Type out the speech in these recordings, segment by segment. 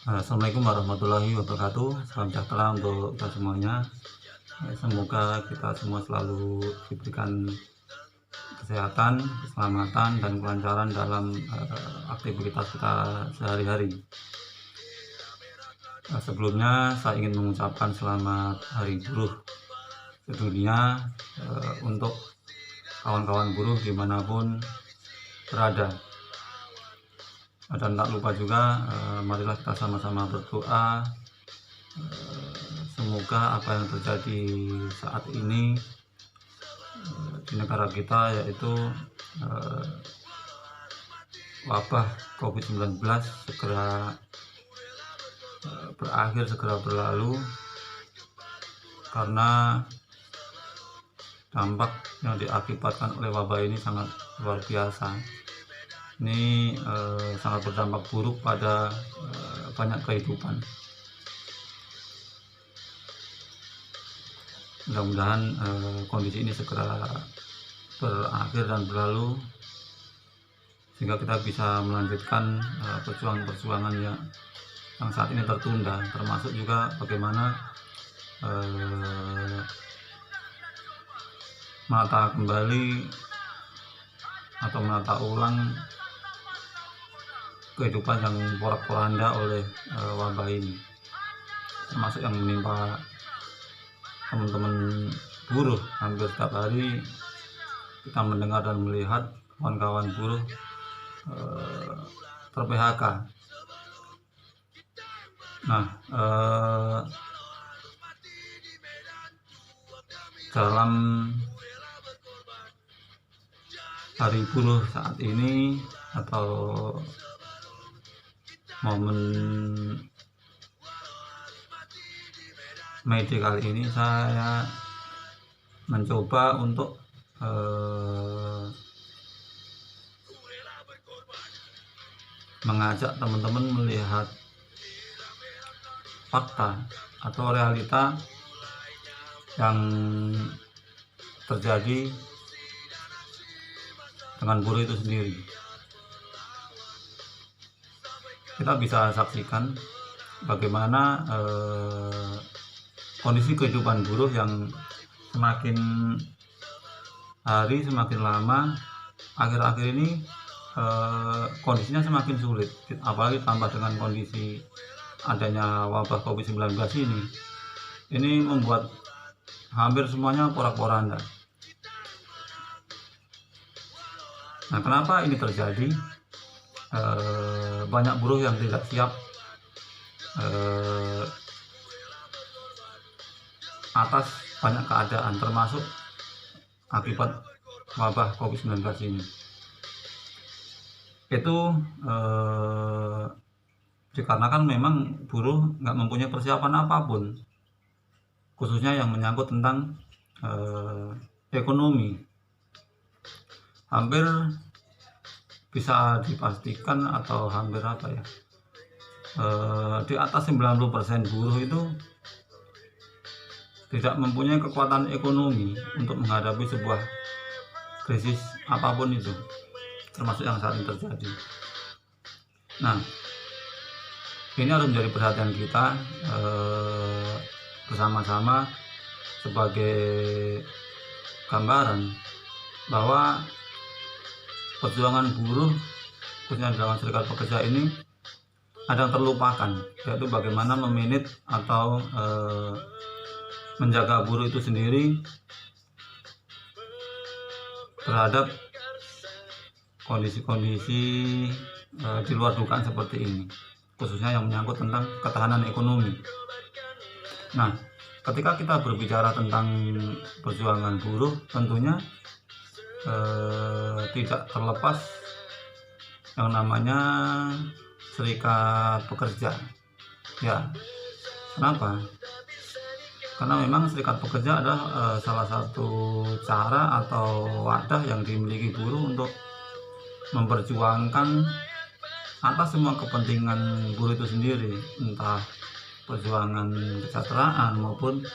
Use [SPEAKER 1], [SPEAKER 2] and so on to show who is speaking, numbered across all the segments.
[SPEAKER 1] Assalamualaikum warahmatullahi wabarakatuh. Salam sejahtera untuk kita semuanya. Semoga kita semua selalu diberikan kesehatan, keselamatan, dan kelancaran dalam aktivitas kita sehari-hari. Sebelumnya saya ingin mengucapkan selamat Hari Buruh sedunia untuk kawan-kawan buruh dimanapun berada. Dan tak lupa juga, marilah kita sama-sama berdoa, semoga apa yang terjadi saat ini di negara kita, yaitu wabah COVID-19 segera berakhir, segera berlalu, karena dampak yang diakibatkan oleh wabah ini sangat luar biasa. Ini sangat berdampak buruk pada banyak kehidupan. Mudah-mudahan kondisi ini segera berakhir dan berlalu, sehingga kita bisa melanjutkan perjuangan-perjuangan yang saat ini tertunda, termasuk juga bagaimana menata kembali atau menata ulang kehidupan yang porak-poranda oleh wabah ini, termasuk yang menimpa teman-teman buruh. Hampir setiap hari kita mendengar dan melihat kawan-kawan buruh ter-PHK. Nah, dalam Hari Buruh saat ini atau momen May Day kali ini, saya mencoba untuk mengajak teman-teman melihat fakta atau realita yang terjadi dengan buruh itu sendiri. Kita bisa saksikan bagaimana kondisi kehidupan buruh yang semakin hari semakin lama, akhir-akhir ini kondisinya semakin sulit, apalagi tambah dengan kondisi adanya wabah COVID-19 ini membuat hampir semuanya porak-poranda. Nah, kenapa ini terjadi? Banyak buruh yang tidak siap atas banyak keadaan, termasuk akibat wabah COVID-19 ini. Itu dikarenakan memang buruh nggak mempunyai persiapan apapun, khususnya yang menyangkut tentang ekonomi. Hampir bisa dipastikan atau hampir di atas 90% buruh itu tidak mempunyai kekuatan ekonomi untuk menghadapi sebuah krisis apapun itu, termasuk yang saat ini terjadi. Nah, ini harus menjadi perhatian kita bersama-sama sebagai gambaran bahwa perjuangan buruh, khususnya dalam serikat pekerja ini, ada yang terlupakan, yaitu bagaimana memanage atau menjaga buruh itu sendiri terhadap kondisi-kondisi di luar dugaan seperti ini, khususnya yang menyangkut tentang ketahanan ekonomi. Nah, ketika kita berbicara tentang perjuangan buruh, tentunya tidak terlepas yang namanya serikat pekerja. Ya, kenapa? Karena memang serikat pekerja adalah salah satu cara atau wadah yang dimiliki buruh untuk memperjuangkan atas semua kepentingan buruh itu sendiri, entah perjuangan kesejahteraan maupun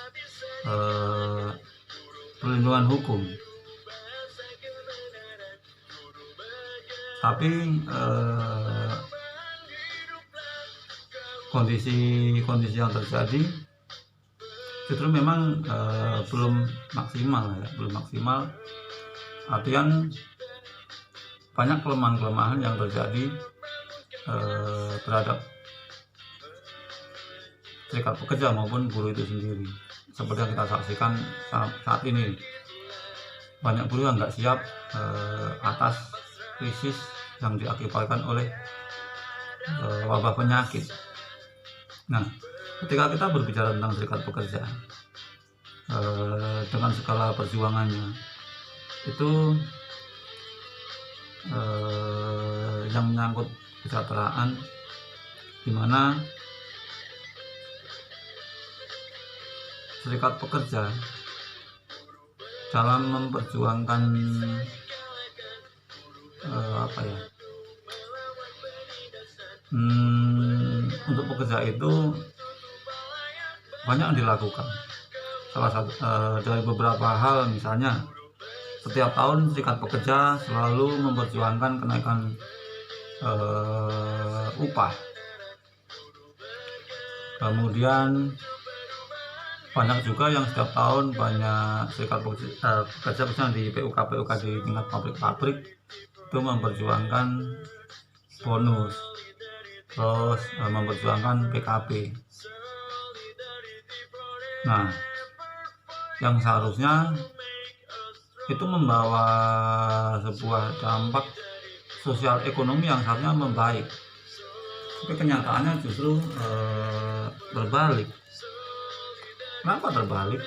[SPEAKER 1] perlindungan hukum. Tapi kondisi yang terjadi justru memang belum maksimal ya, belum maksimal. Artian banyak kelemahan-kelemahan yang terjadi terhadap serikat pekerja maupun buruh itu sendiri. Seperti yang kita saksikan saat ini, banyak buruh yang nggak siap atas krisis yang diakibatkan oleh wabah penyakit. Nah, ketika kita berbicara tentang serikat pekerja dengan segala perjuangannya, itu yang menyangkut kesejahteraan, di mana serikat pekerja dalam memperjuangkan untuk pekerja itu banyak yang dilakukan. Salah satu dari beberapa hal, misalnya setiap tahun serikat pekerja selalu memperjuangkan kenaikan upah. Kemudian banyak juga yang setiap tahun banyak serikat pekerja misalnya di PUK di tingkat pabrik-pabrik itu memperjuangkan bonus, terus memperjuangkan PKB. Nah, yang seharusnya itu membawa sebuah dampak sosial ekonomi yang seharusnya membaik, tapi kenyataannya justru berbalik. Kenapa terbalik?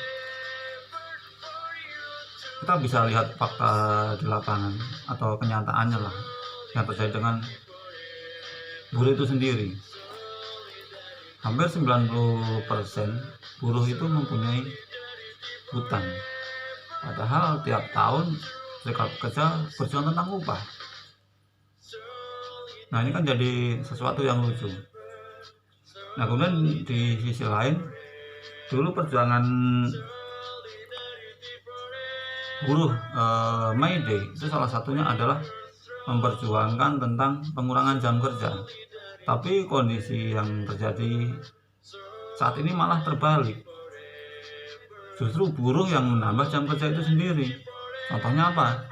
[SPEAKER 1] Kita bisa lihat fakta di lapangan atau kenyataannya lah yang terjadi dengan buruh itu sendiri. Hampir 90% buruh itu mempunyai hutang, padahal tiap tahun serikat pekerja berjuang tentang upah. Nah, ini kan jadi sesuatu yang lucu. Nah, kemudian di sisi lain, dulu perjuangan buruh May Day itu salah satunya adalah memperjuangkan tentang pengurangan jam kerja. Tapi kondisi yang terjadi saat ini malah terbalik. Justru buruh yang menambah jam kerja itu sendiri. Contohnya apa?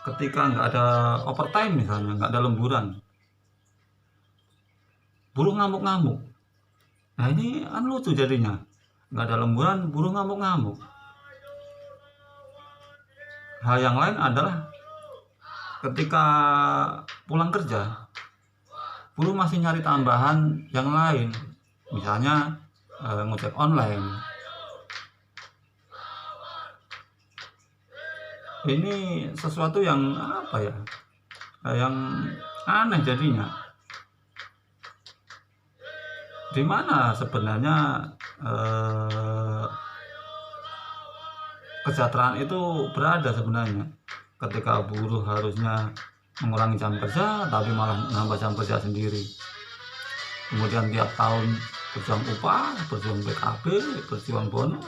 [SPEAKER 1] Ketika nggak ada overtime misalnya, nggak ada lemburan, buruh ngamuk-ngamuk. Nah, ini kan lucu jadinya. Nggak ada lemburan, buruh ngamuk-ngamuk. Hal yang lain adalah ketika pulang kerja, buruh masih nyari tambahan yang lain, misalnya ngojek online. Ini sesuatu yang yang aneh jadinya. Di mana sebenarnya kesejahteraan itu berada sebenarnya, ketika buruh harusnya mengurangi jam kerja tapi malah nambah jam kerja sendiri. Kemudian tiap tahun berjuang upah, berjuang PKB, berjuang bonus,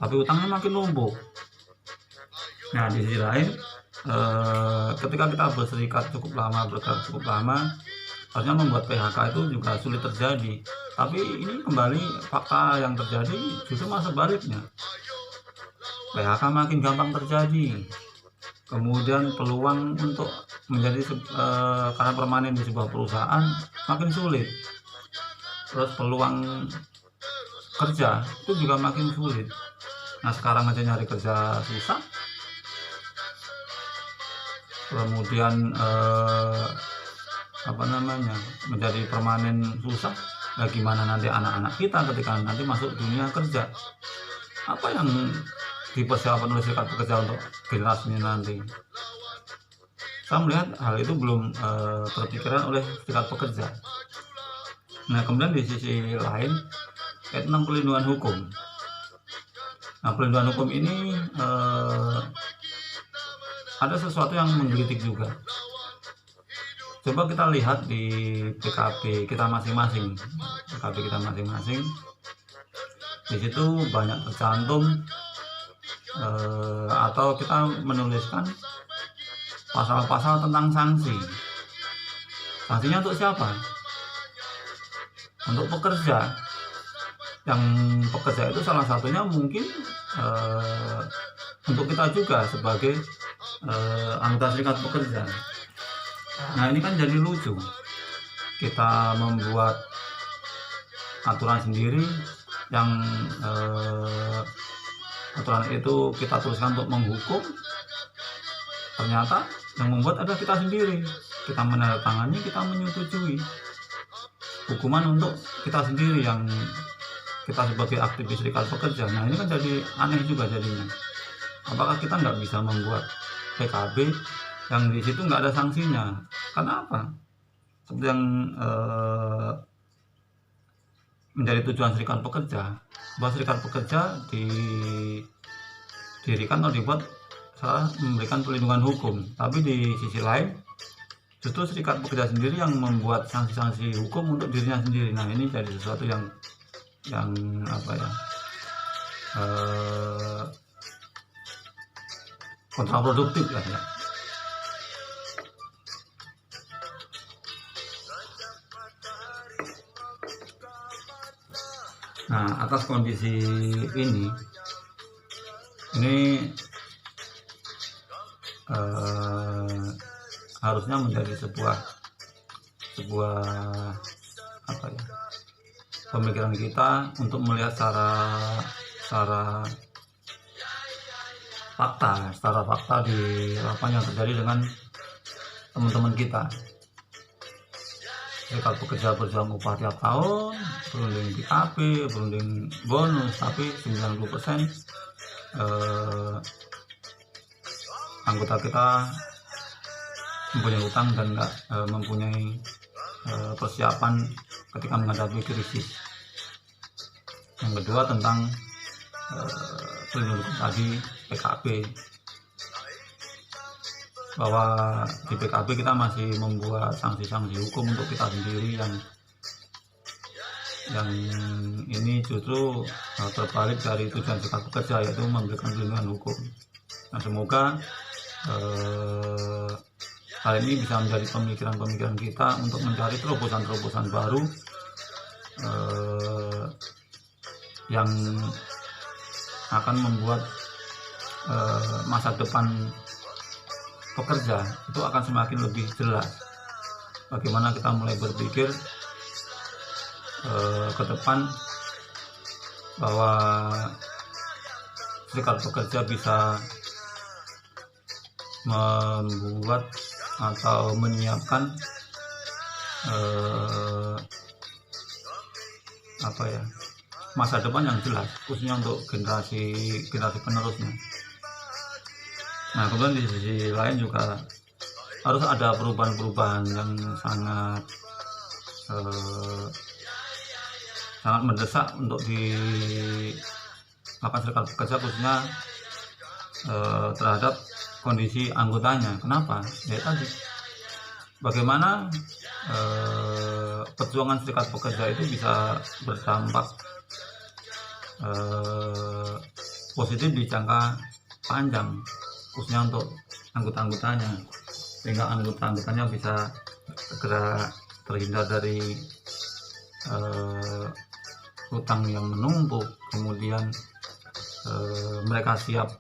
[SPEAKER 1] tapi utangnya makin numpuk. Nah, di sisi lain, ketika kita berserikat cukup lama, bergerak cukup lama, harusnya membuat PHK itu juga sulit terjadi. Tapi ini kembali fakta yang terjadi justru malah sebaliknya. PHK makin gampang terjadi. Kemudian peluang untuk menjadi karena permanen di sebuah perusahaan makin sulit. Terus peluang kerja itu juga makin sulit. Nah, sekarang aja nyari kerja susah. Kemudian menjadi permanen susah. Nah, gimana nanti anak-anak kita ketika nanti masuk dunia kerja? Apa yang dipersiapkan oleh serikat pekerja untuk generasi ini nanti? Saya melihat hal itu belum terpikirkan oleh serikat pekerja. Nah, kemudian di sisi lain, tentang pelindungan hukum. Nah, pelindungan hukum ini ada sesuatu yang menggelitik juga. Coba kita lihat di PKB kita masing-masing. Di situ banyak tercantum atau kita menuliskan pasal-pasal tentang sanksi. Sanksinya untuk siapa? Untuk pekerja itu salah satunya mungkin untuk kita juga sebagai anggota serikat pekerja. Nah ini kan jadi lucu, kita membuat aturan sendiri yang aturan itu kita tuliskan untuk menghukum, ternyata yang membuat adalah kita sendiri. Kita menandatangani, kita menyetujui hukuman untuk kita sendiri yang kita sebagai aktivis serikat pekerja. Nah ini kan jadi aneh juga jadinya. Apakah kita nggak bisa membuat PKB yang di situ nggak ada sanksinya? Kenapa? Seperti yang menjadi tujuan serikat pekerja, bahwa serikat pekerja didirikan atau dibuat salah memberikan perlindungan hukum, tapi di sisi lain justru serikat pekerja sendiri yang membuat sanksi-sanksi hukum untuk dirinya sendiri. Nah ini jadi sesuatu yang apa ya, kontraproduktif lah ya. Nah atas kondisi ini harusnya menjadi sebuah apa ya, pemikiran kita untuk melihat secara fakta di lapangan yang terjadi dengan teman-teman kita. Serikat pekerja berjuang upah tiap tahun, berunding PKB, berunding bonus, tapi 90% anggota kita mempunyai utang dan nggak mempunyai persiapan ketika menghadapi krisis. Yang kedua tentang perlindungan tadi PKB, bahwa di PKB kita masih membuat sanksi-sanksi hukum untuk kita sendiri yang ini justru terbalik dari tujuan serikat pekerja, yaitu memberikan perlindungan hukum. Nah semoga hal ini bisa menjadi pemikiran kita untuk mencari terobosan baru yang akan membuat masa depan pekerja itu akan semakin lebih jelas. Bagaimana kita mulai berpikir ke depan bahwa serikat pekerja bisa membuat atau menyiapkan apa ya, masa depan yang jelas, khususnya untuk generasi penerusnya. Nah kemudian di sisi lain juga harus ada perubahan yang sangat mendesak untuk dilakukan serikat pekerja, khususnya terhadap kondisi anggotanya. Kenapa? Ya tadi, bagaimana perjuangan serikat pekerja itu bisa berdampak positif di jangka panjang, khususnya untuk anggota-anggotanya, sehingga anggota-anggotanya bisa segera terhindar dari hutang yang menumpuk, kemudian mereka siap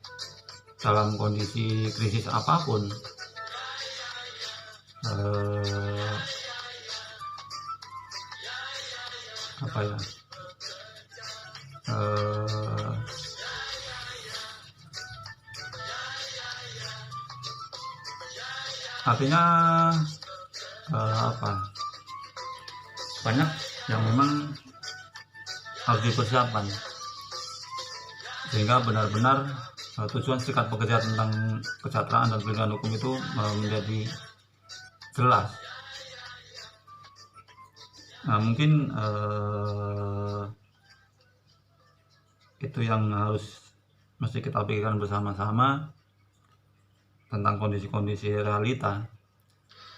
[SPEAKER 1] dalam kondisi krisis apapun. Apa ya, artinya apa, banyak yang memang harus dipersiapkan sehingga benar-benar tujuan serikat pekerja tentang kesejahteraan dan perlindungan hukum itu menjadi jelas. Nah mungkin itu yang mesti kita pikirkan bersama-sama tentang kondisi-kondisi realita,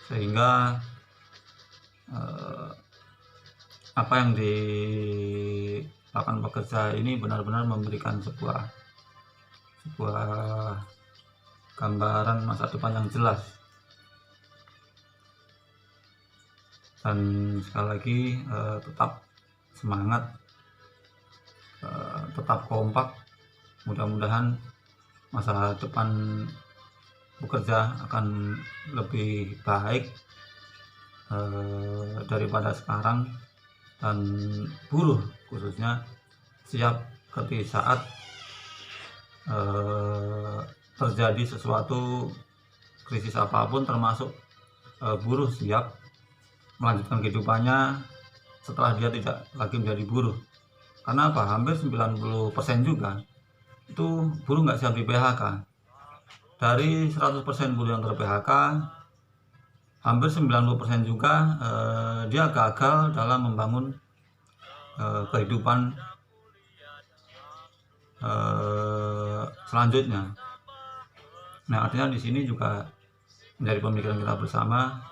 [SPEAKER 1] sehingga apa yang dilakukan pekerja ini benar-benar memberikan sebuah gambaran masa depan yang jelas. Dan sekali lagi tetap semangat, tetap kompak. Mudah-mudahan masa depan bekerja akan lebih baik daripada sekarang, dan buruh khususnya siap ketika saat terjadi sesuatu krisis apapun, termasuk buruh siap melanjutkan kehidupannya setelah dia tidak lagi menjadi buruh. Karena apa? Hampir 90% juga itu buruh nggak siap di PHK. Dari 100% buruh yang ter-PHK, hampir 90% juga dia gagal dalam membangun kehidupan selanjutnya. Nah, artinya di sini juga menjadi pemikiran kita bersama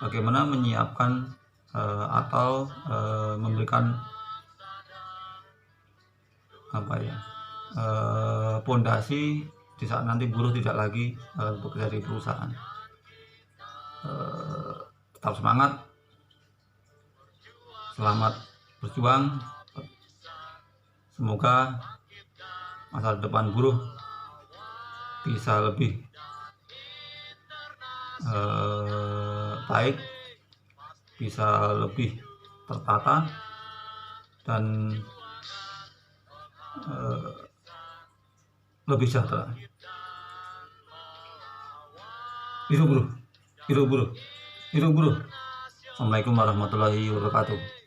[SPEAKER 1] bagaimana menyiapkan atau memberikan pondasi di saat nanti buruh tidak lagi bekerja di perusahaan. Tetap semangat, selamat berjuang. Semoga masa depan buruh bisa lebih baik, bisa lebih tertata, dan lebih sejahtera. Hidup buruh, hidup buruh, hidup buruh. Assalamualaikum warahmatullahi wabarakatuh.